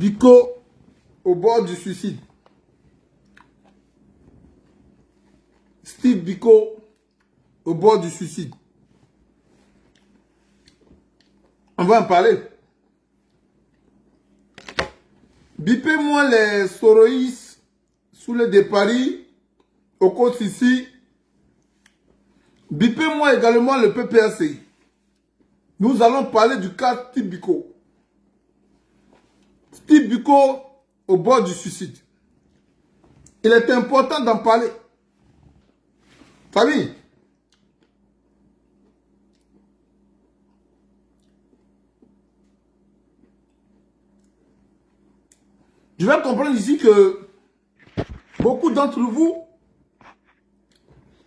Biko au bord du suicide. Steve Biko au bord du suicide. On va en parler. Bipez-moi les Soroïs sous le de Paris, au côte ici. Bipez-moi également le PPACI. Nous allons parler du cas Steve Biko. Steve Biko au bord du suicide. Il est important d'en parler. Famille. Je vais comprendre ici que beaucoup d'entre vous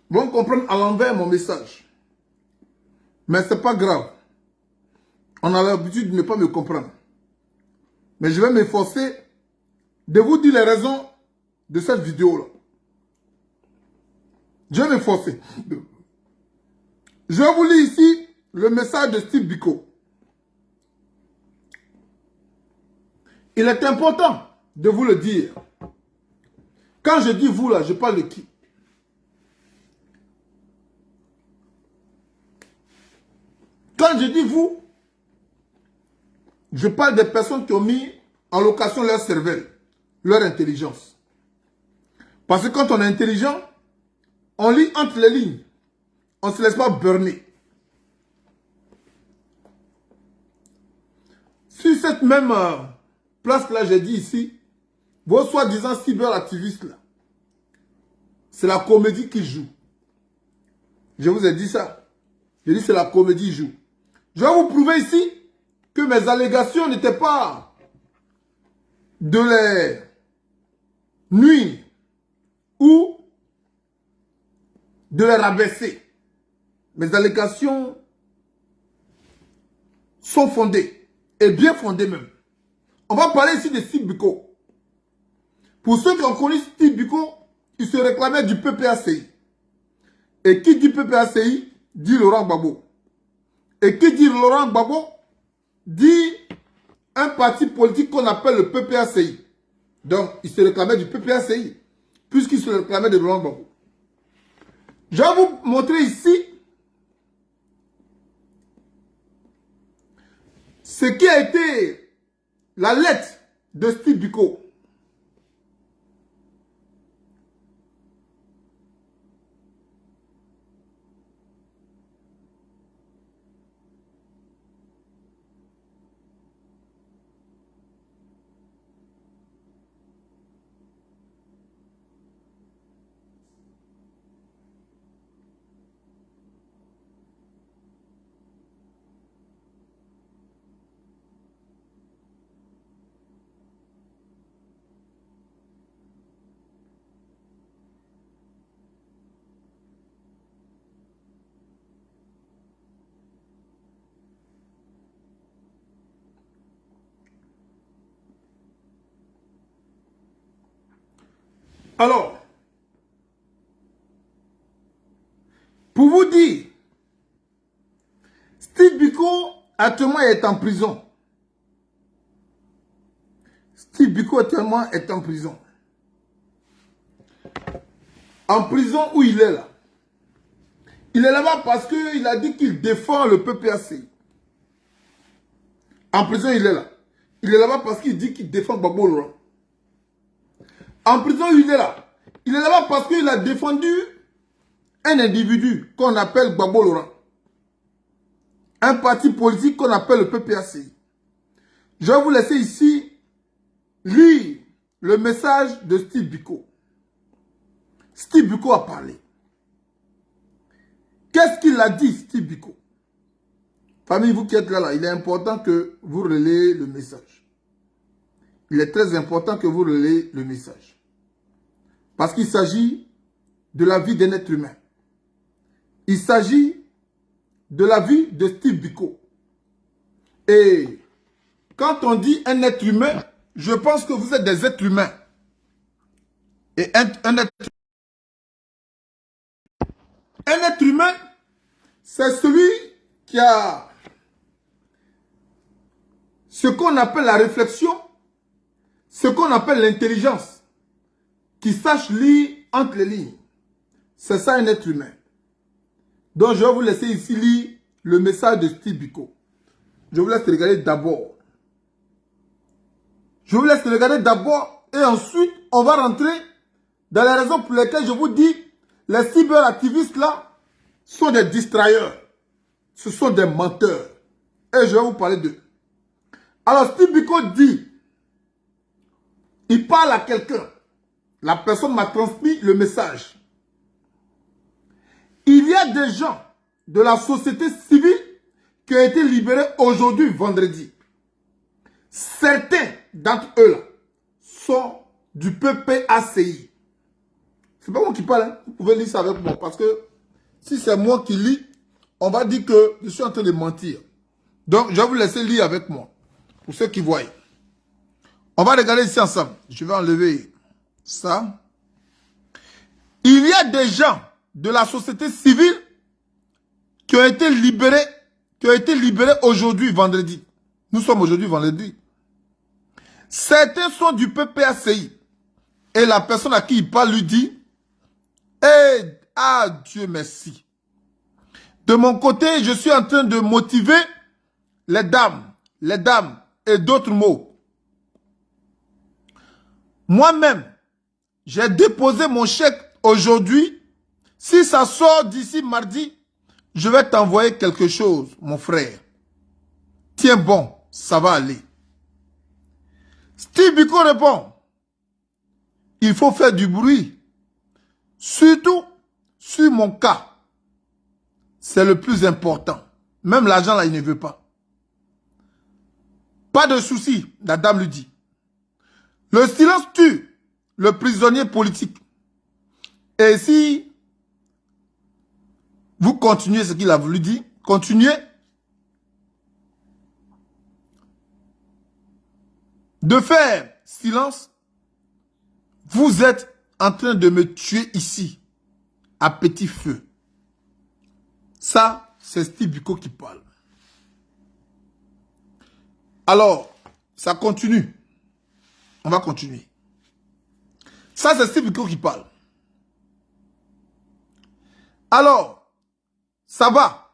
vont comprendre à l'envers mon message. Mais ce n'est pas grave. On a l'habitude de ne pas me comprendre. Mais je vais m'efforcer de vous dire les raisons de cette vidéo-là. Je vais m'efforcer. Je vais vous lire ici le message de Steve Biko. Il est important de vous le dire. Quand je dis vous là, je parle de qui? Quand je dis vous, je parle des personnes qui ont mis en location leur cervelle, leur intelligence. Parce que quand on est intelligent, on lit entre les lignes. On ne se laisse pas burner. Sur cette même place que là, j'ai dit ici, vos soi-disant cyberactivistes là, c'est la comédie qui joue. Je vous ai dit ça. Je dis c'est la comédie qui joue. Je vais vous prouver ici que mes allégations n'étaient pas de les nuire ou de les rabaisser. Mes allégations sont fondées et bien fondées même. On va parler ici de Steve Biko. Pour ceux qui ont connu Steve Biko, il se réclamait du PPACI. Et qui dit PPACI dit Laurent Gbagbo. Et qui dit Laurent Gbagbo dit un parti politique qu'on appelle le PPACI. Donc, il se réclamait du PPACI, puisqu'il se réclamait de Laurent Gbagbo. Je vais vous montrer ici ce qui a été la lettre de Steve Biko. Alors, pour vous dire, Steve Biko actuellement est en prison. Steve Biko actuellement est en prison. En prison où il est là. Il est là-bas parce qu'il a dit qu'il défend le PPACI. En prison, il est là. Il est là-bas parce qu'il dit qu'il défend Gbagbo Laurent. En prison, il est là. Il est là-bas parce qu'il a défendu un individu qu'on appelle Gbagbo Laurent. Un parti politique qu'on appelle le PPACI. Je vais vous laisser ici lire le message de Steve Biko. Steve Biko a parlé. Qu'est-ce qu'il a dit, Steve Biko? Famille, vous qui êtes là, il est important que vous relayez le message. Il est très important que vous relayez le message. Parce qu'il s'agit de la vie d'un être humain. Il s'agit de la vie de Steve Biko. Et quand on dit un être humain, je pense que vous êtes des êtres humains. Et un être humain, c'est celui qui a ce qu'on appelle la réflexion ce qu'on appelle l'intelligence, qui sache lire entre les lignes. C'est ça un être humain. Donc je vais vous laisser ici lire le message de Steve Biko. Je vous laisse regarder d'abord. Je vous laisse regarder d'abord et ensuite on va rentrer dans les raisons pour lesquelles je vous dis les cyberactivistes là sont des distrailleurs. Ce sont des menteurs. Et je vais vous parler d'eux. Alors Steve Biko dit, il parle à quelqu'un. La personne m'a transmis le message. Il y a des gens de la société civile qui ont été libérés aujourd'hui, vendredi. Certains d'entre eux là sont du PPACI. C'est pas moi qui parle, hein. Vous pouvez lire ça avec moi. Parce que si c'est moi qui lis, on va dire que je suis en train de mentir. Donc, je vais vous laisser lire avec moi. Pour ceux qui voient. On va regarder ici ensemble. Je vais enlever ça. Il y a des gens de la société civile qui ont été libérés aujourd'hui, vendredi. Nous sommes aujourd'hui vendredi. Certains sont du PPACI. Et la personne à qui il parle lui dit, ah Dieu merci. De mon côté, je suis en train de motiver les dames et d'autres mots. Moi-même, j'ai déposé mon chèque aujourd'hui. Si ça sort d'ici mardi, je vais t'envoyer quelque chose, mon frère. Tiens bon, ça va aller. Steve Biko répond, il faut faire du bruit. Surtout sur mon cas. C'est le plus important. Même l'argent là, il ne veut pas. Pas de souci, la dame lui dit. Le silence tue le prisonnier politique. Et si vous continuez ce qu'il a voulu dire, continuez de faire silence, vous êtes en train de me tuer ici, à petit feu. Ça, c'est Steve Biko qui parle. Alors, ça continue. On va continuer. Ça, c'est Steve Biko qui parle. Alors, ça va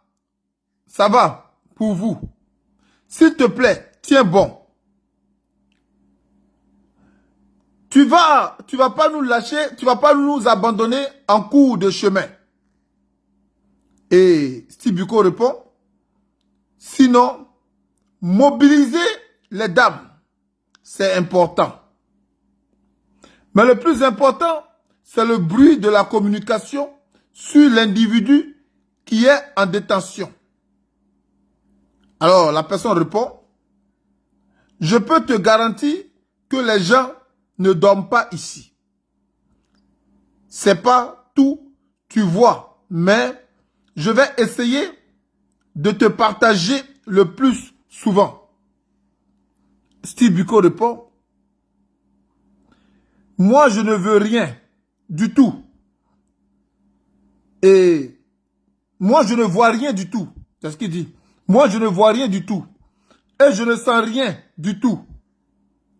pour vous. S'il te plaît, tiens bon. Tu vas pas nous lâcher, tu vas pas nous abandonner en cours de chemin. Et Steve Biko répond, sinon, mobiliser les dames, c'est important. Mais le plus important, c'est le bruit de la communication sur l'individu qui est en détention. Alors, la personne répond, je peux te garantir que les gens ne dorment pas ici. C'est pas tout, tu vois, mais je vais essayer de te partager le plus souvent. Steve Biko répond, moi je ne veux rien du tout. Et moi je ne vois rien du tout. C'est ce qu'il dit. Moi je ne vois rien du tout. Et je ne sens rien du tout.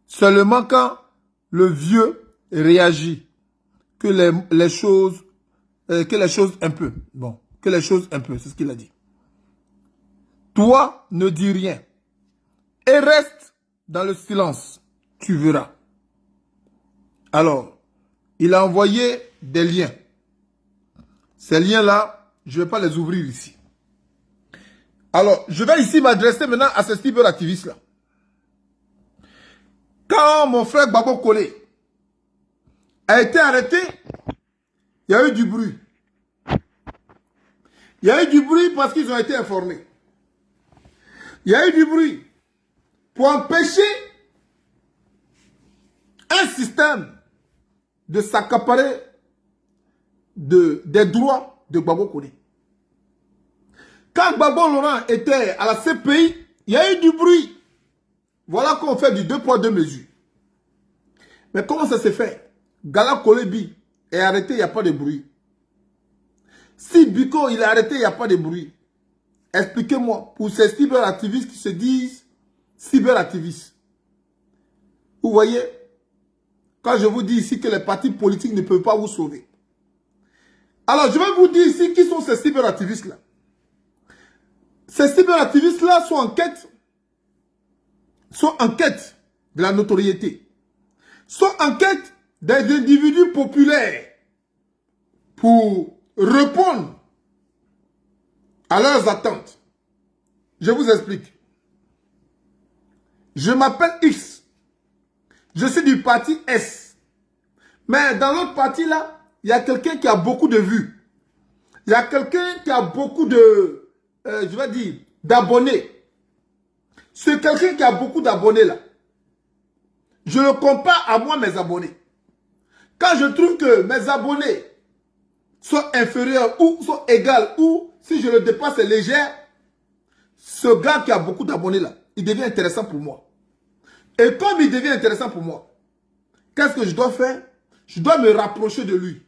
Seulement quand le vieux réagit, que les choses un peu. Bon, que les choses un peu, c'est ce qu'il a dit. Toi, ne dis rien. Et reste dans le silence. Tu verras. Alors, il a envoyé des liens. Ces liens-là, je ne vais pas les ouvrir ici. Alors, je vais ici m'adresser maintenant à ces cyberactivistes-là. Quand mon frère Gbagbo Collé a été arrêté, il y a eu du bruit. Il y a eu du bruit parce qu'ils ont été informés. Il y a eu du bruit pour empêcher un système de s'accaparer des droits de Gbagbo Collé. Quand Gbagbo Laurent était à la CPI, il y a eu du bruit. Voilà qu'on fait du 2 poids 2 mesures. Mais comment ça s'est fait? Gala Kolebi est arrêté, il n'y a pas de bruit. Si Biko il est arrêté, il n'y a pas de bruit. Expliquez-moi, pour ces cyberactivistes qui se disent cyberactivistes. Vous voyez, quand je vous dis ici que les partis politiques ne peuvent pas vous sauver. Alors, je vais vous dire ici qui sont ces cyberactivistes-là. Ces cyberactivistes-là sont en quête de la notoriété, sont en quête des individus populaires pour répondre à leurs attentes. Je vous explique. Je m'appelle X. Je suis du parti S. Mais dans l'autre parti là, il y a quelqu'un qui a beaucoup de vues. Il y a quelqu'un qui a beaucoup de, je vais dire, d'abonnés. C'est quelqu'un qui a beaucoup d'abonnés là. Je le compare à moi, mes abonnés. Quand je trouve que mes abonnés sont inférieurs ou sont égaux, ou si je le dépasse, c'est légère, ce gars qui a beaucoup d'abonnés là, il devient intéressant pour moi. Et comme il devient intéressant pour moi, qu'est-ce que je dois faire? Je dois me rapprocher de lui.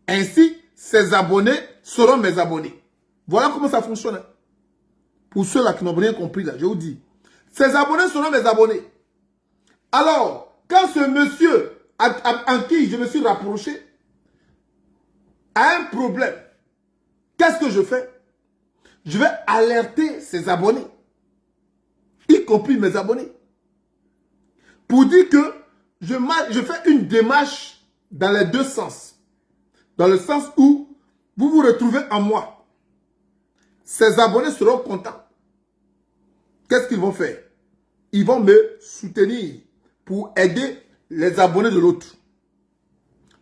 Ainsi, ses abonnés seront mes abonnés. Voilà comment ça fonctionne. Pour ceux-là qui n'ont rien compris, là, je vous dis. Ses abonnés seront mes abonnés. Alors, quand ce monsieur en qui je me suis rapproché a un problème, qu'est-ce que je fais? Je vais alerter ses abonnés, y compris mes abonnés, pour dire que je fais une démarche dans les deux sens. Dans le sens où vous vous retrouvez en moi. Ces abonnés seront contents. Qu'est-ce qu'ils vont faire? Ils vont me soutenir pour aider les abonnés de l'autre.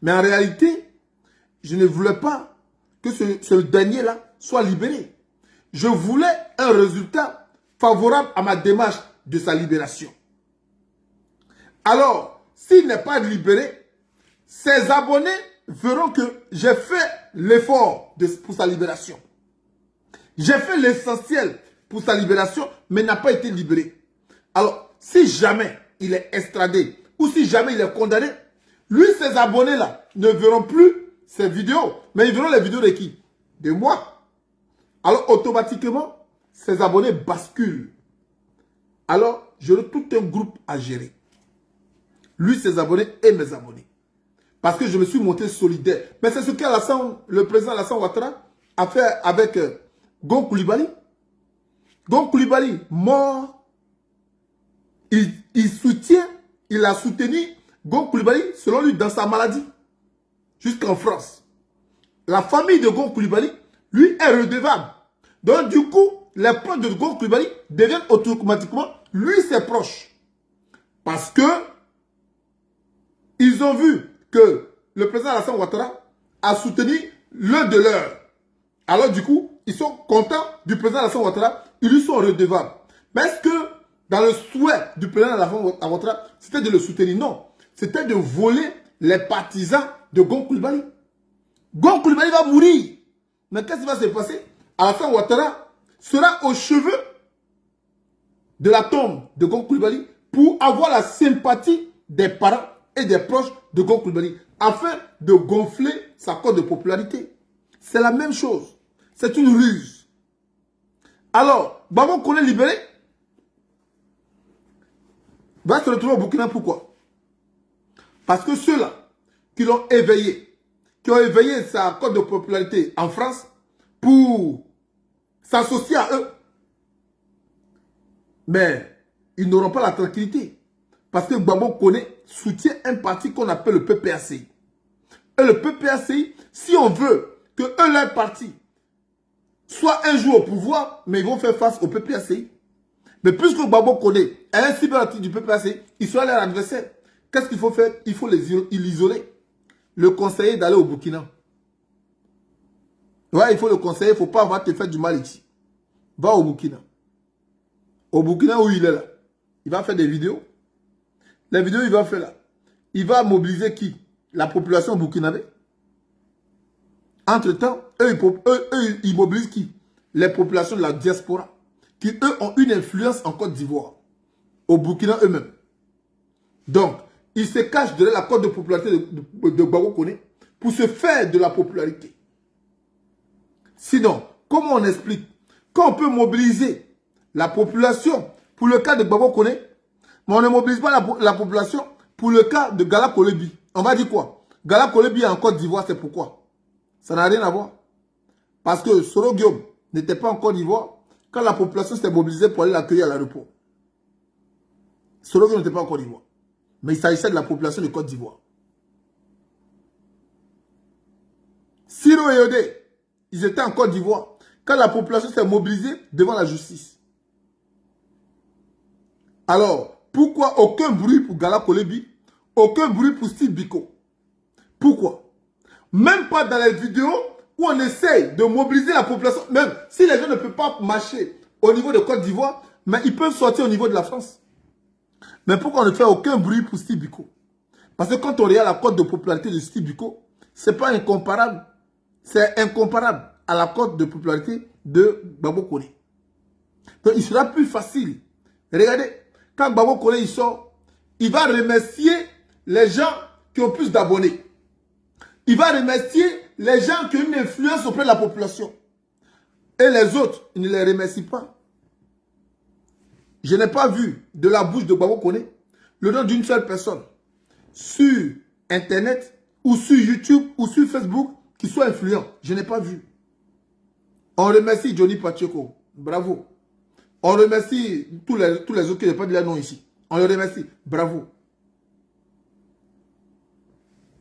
Mais en réalité, je ne voulais pas que ce dernier-là soit libéré. Je voulais un résultat favorable à ma démarche de sa libération. Alors, s'il n'est pas libéré, ses abonnés verront que j'ai fait l'effort pour sa libération. J'ai fait l'essentiel pour sa libération, mais n'a pas été libéré. Alors, si jamais il est extradé ou si jamais il est condamné, lui, ses abonnés-là ne verront plus ses vidéos, mais ils verront les vidéos de qui? De moi. Alors, automatiquement, ses abonnés basculent. Alors, j'aurai tout un groupe à gérer. Lui, ses abonnés et mes abonnés. Parce que je me suis montré solidaire. Mais c'est ce que le président Alassane Ouattara a fait avec Gon Coulibaly. Gon Coulibaly, mort, il a soutenu Gon Coulibaly, selon lui, dans sa maladie. Jusqu'en France. La famille de Gon Coulibaly, lui, est redevable. Donc, du coup, les proches de Gon Coulibaly deviennent automatiquement, lui, ses proches. Parce que ils ont vu que le président Alassane Ouattara a soutenu l'un de leurs. Alors du coup, ils sont contents du président Alassane Ouattara, ils lui sont redevables. Mais est-ce que dans le souhait du président Alassane Ouattara, c'était de le soutenir? Non, c'était de voler les partisans de Gon Coulibaly. Gon Coulibaly va mourir. Mais qu'est-ce qui va se passer? Alassane Ouattara sera aux cheveux de la tombe de Gon Coulibaly pour avoir la sympathie des parents et des proches de Gon Coulibaly, afin de gonfler sa cote de popularité. C'est la même chose. C'est une ruse. Alors, Gbagbo Koné libéré va se retrouver au Burkina. Pourquoi? Parce que ceux-là qui l'ont éveillé, qui ont éveillé sa cote de popularité en France pour s'associer à eux, mais ils n'auront pas la tranquillité. Parce que Gbagbo Koné soutient un parti qu'on appelle le PPACI. Et le PPACI, si on veut que eux, leur parti, soit un jour au pouvoir, mais ils vont faire face au PPACI. Mais puisque Gbagbo Koné est un cyberactif du PPACI, il sera leur adversaire. Qu'est-ce qu'il faut faire? Il faut l'isoler. Le conseiller d'aller au Burkina. Ouais, il faut le conseiller, il ne faut pas avoir te faire du mal ici. Va au Burkina. Au Burkina où il est là. Il va faire des vidéos. Les vidéos, il va faire là. Il va mobiliser qui? La population burkinabé. Entre-temps, eux, ils mobilisent qui? Les populations de la diaspora. Qui, eux, ont une influence en Côte d'Ivoire. Au Burkina eux-mêmes. Donc, ils se cachent derrière la cote de popularité de Gbagbo Koné pour se faire de la popularité. Sinon, comment on explique? Quand on peut mobiliser la population pour le cas de Gbagbo Koné, mais on ne mobilise pas la population pour le cas de Gala Kolebi, on va dire quoi? Gala Kolebi est en Côte d'Ivoire, c'est pourquoi? Ça n'a rien à voir. Parce que Soro Guillaume n'était pas en Côte d'Ivoire quand la population s'est mobilisée pour aller l'accueillir à l'aéroport. Soro Guillaume n'était pas en Côte d'Ivoire. Mais il s'agissait de la population de Côte d'Ivoire. Siro et Odé, ils étaient en Côte d'Ivoire quand la population s'est mobilisée devant la justice. Alors, pourquoi aucun bruit pour Gala Kolebi, aucun bruit pour Steve Biko? Pourquoi? Même pas dans les vidéos où on essaye de mobiliser la population, même si les gens ne peuvent pas marcher au niveau de Côte d'Ivoire, mais ils peuvent sortir au niveau de la France. Mais pourquoi on ne fait aucun bruit pour Steve Biko? Parce que quand on regarde la cote de popularité de Steve Biko, c'est pas incomparable. C'est incomparable à la cote de popularité de Babo Koné. Donc il sera plus facile. Regardez, quand Babo Koné il sort, il va remercier les gens qui ont plus d'abonnés. Il va remercier les gens qui ont une influence auprès de la population. Et les autres, il ne les remercie pas. Je n'ai pas vu de la bouche de Babo Koné le nom d'une seule personne sur Internet ou sur YouTube ou sur Facebook qui soit influent. Je n'ai pas vu. On remercie Johnny Pacheco. Bravo. On remercie tous les autres qui n'ont pas de leur nom ici. On les remercie. Bravo.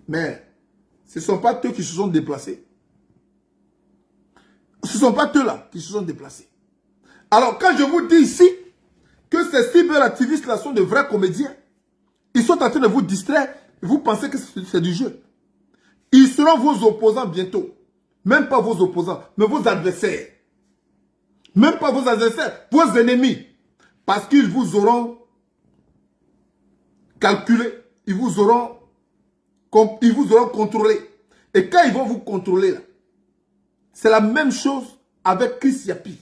Mais ce ne sont pas eux qui se sont déplacés. Ce ne sont pas eux-là qui se sont déplacés. Alors, quand je vous dis ici que ces cyberactivistes-là sont de vrais comédiens, ils sont en train de vous distraire et vous pensez que c'est du jeu. Ils seront vos opposants bientôt. Même pas vos opposants, mais vos adversaires. Même pas vos adversaires, vos ennemis. Parce qu'ils vous auront calculé, ils vous auront contrôlé. Et quand ils vont vous contrôler, c'est la même chose avec Chris Yapi.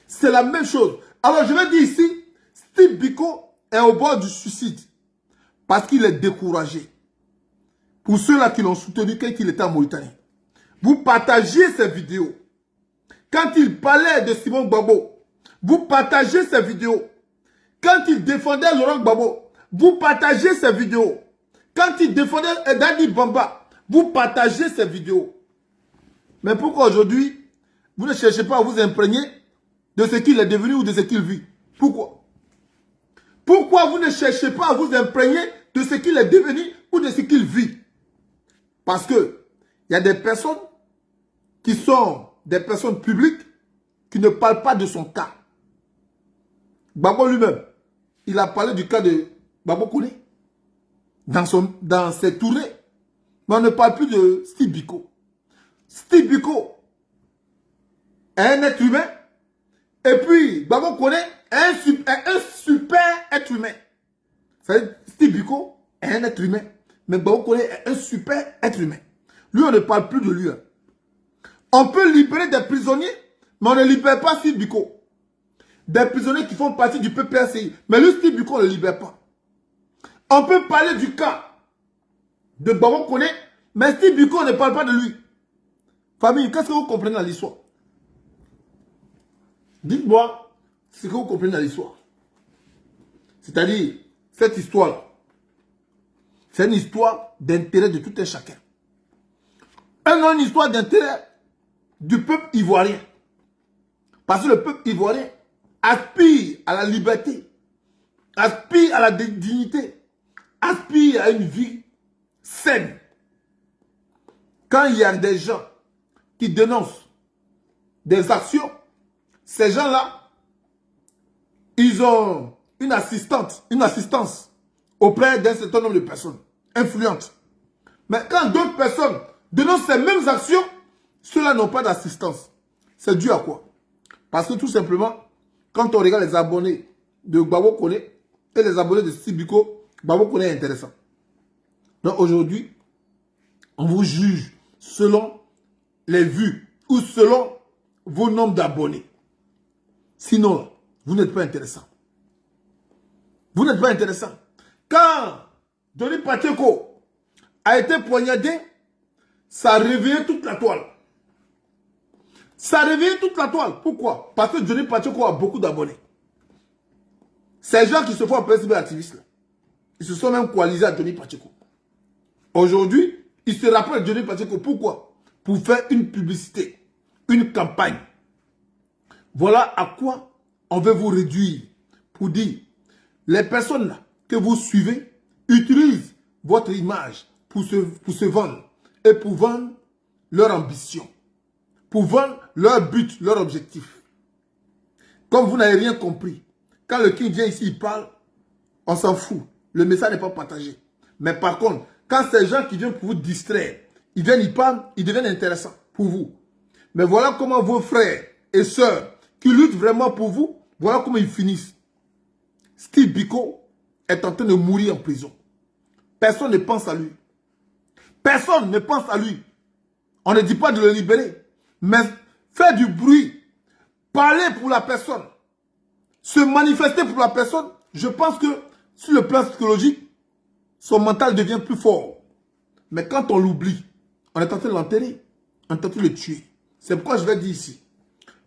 C'est la même chose. Alors je vais dire ici, Steve Biko est au bord du suicide. Parce qu'il est découragé. Pour ceux-là qui l'ont soutenu quand il était en Mauritanie. Vous partagez ces vidéos. Quand il parlait de Simon Gbagbo, vous partagez ces vidéos. Quand il défendait Laurent Gbagbo, vous partagez ces vidéos. Quand il défendait Dani Bamba, vous partagez ces vidéos. Mais pourquoi aujourd'hui, vous ne cherchez pas à vous imprégner de ce qu'il est devenu ou de ce qu'il vit? Pourquoi? Pourquoi vous ne cherchez pas à vous imprégner de ce qu'il est devenu ou de ce qu'il vit? Parce que il y a des personnes qui sont des personnes publiques qui ne parlent pas de son cas. Gbagbo lui-même, il a parlé du cas de Babo Koné dans ses tournées. Mais on ne parle plus de Steve Biko. Steve Biko est un être humain. Et puis, Babo Koné est un super être humain. C'est-à-dire, Steve Biko est un être humain. Mais Babo Koné est un super être humain. Lui, on ne parle plus de lui. On peut libérer des prisonniers, mais on ne libère pas Steve Biko. Des prisonniers qui font partie du PPRCI. Mais lui, Steve Biko, on ne le libère pas. On peut parler du cas de Babo Koné, mais Steve Biko, on ne parle pas de lui. Famille, qu'est-ce que vous comprenez dans l'histoire? Dites-moi ce que vous comprenez dans l'histoire. C'est-à-dire, cette histoire-là, c'est une histoire d'intérêt de tout un chacun. Une histoire d'intérêt du peuple ivoirien. Parce que le peuple ivoirien aspire à la liberté, aspire à la dignité, aspire à une vie saine. Quand il y a des gens qui dénoncent des actions, ces gens-là, ils ont une assistance auprès d'un certain nombre de personnes influentes. Mais quand d'autres personnes dénoncent ces mêmes actions, ceux-là n'ont pas d'assistance. C'est dû à quoi? Parce que tout simplement, quand on regarde les abonnés de Gbagbo Koné et les abonnés de Steve Biko, Gbagbo Koné est intéressant. Donc aujourd'hui, on vous juge selon les vues ou selon vos nombres d'abonnés. Sinon, vous n'êtes pas intéressant. Vous n'êtes pas intéressant. Quand Johnny Pacheco a été poignardé, ça a réveillé toute la toile. Ça a réveillé toute la toile. Pourquoi? Parce que Johnny Pacheco a beaucoup d'abonnés. Ces gens qui se font appeler cyberactivistes. Ils se sont même coalisés à Johnny Pacheco. Aujourd'hui, ils se rappellent de Johnny Pacheco. Pourquoi? Pour faire une publicité, une campagne. Voilà à quoi on veut vous réduire. Pour dire, les personnes là que vous suivez utilisent votre image pour se vendre et pour vendre leur ambition, pour vendre leur but, leur objectif. Comme vous n'avez rien compris, quand le King vient ici, il parle, on s'en fout. Le message n'est pas partagé. Mais par contre, quand ces gens qui viennent pour vous distraire, ils viennent, ils parlent, ils deviennent intéressants pour vous. Mais voilà comment vos frères et sœurs qui luttent vraiment pour vous, voilà comment ils finissent. Steve Biko est en train de mourir en prison. Personne ne pense à lui. Personne ne pense à lui. On ne dit pas de le libérer. Mais faire du bruit, parler pour la personne, se manifester pour la personne, je pense que sur le plan psychologique, son mental devient plus fort. Mais quand on l'oublie, on est en train de l'enterrer, on est en train de le tuer. C'est pourquoi je vais dire ici,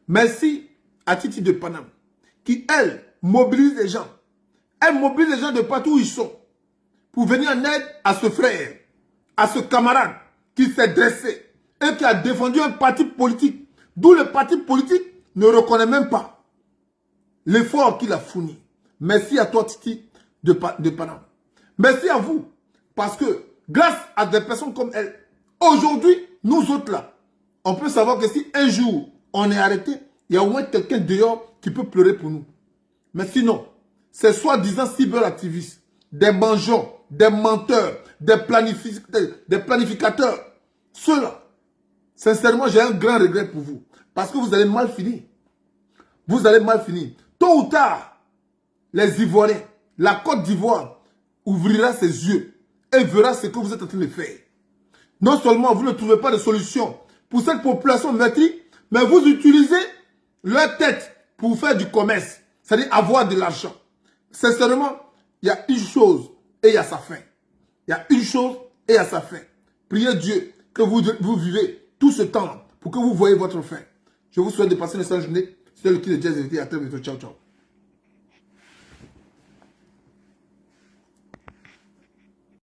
merci à Titi de Paname, qui, elle, mobilise les gens. Elle mobilise les gens de partout où ils sont, pour venir en aide à ce frère, à ce camarade qui s'est dressé et qui a défendu un parti politique, d'où le parti politique ne reconnaît même pas l'effort qu'il a fourni. Merci à toi, Titi de Paname. Merci à vous, parce que grâce à des personnes comme elle, aujourd'hui, nous autres là, on peut savoir que si un jour on est arrêté, il y a au moins quelqu'un dehors qui peut pleurer pour nous. Mais sinon, ces soi-disant cyberactivistes, des mangeons, des menteurs, des planificateurs, ceux-là, sincèrement, j'ai un grand regret pour vous. Parce que vous allez mal finir. Vous allez mal finir. Tôt ou tard, les Ivoiriens, la Côte d'Ivoire, ouvrira ses yeux et verra ce que vous êtes en train de faire. Non seulement vous ne trouvez pas de solution pour cette population meurtrie, mais vous utilisez leur tête pour faire du commerce, c'est-à-dire avoir de l'argent. Sincèrement, il y a une chose et il y a sa fin. Il y a une chose et il y a sa fin. Priez Dieu que vous vivez tout ce temps pour que vous voyez votre fin. Je vous souhaite de passer une excellente journée. C'est le qui de Jazz et à très bientôt. Ciao, ciao.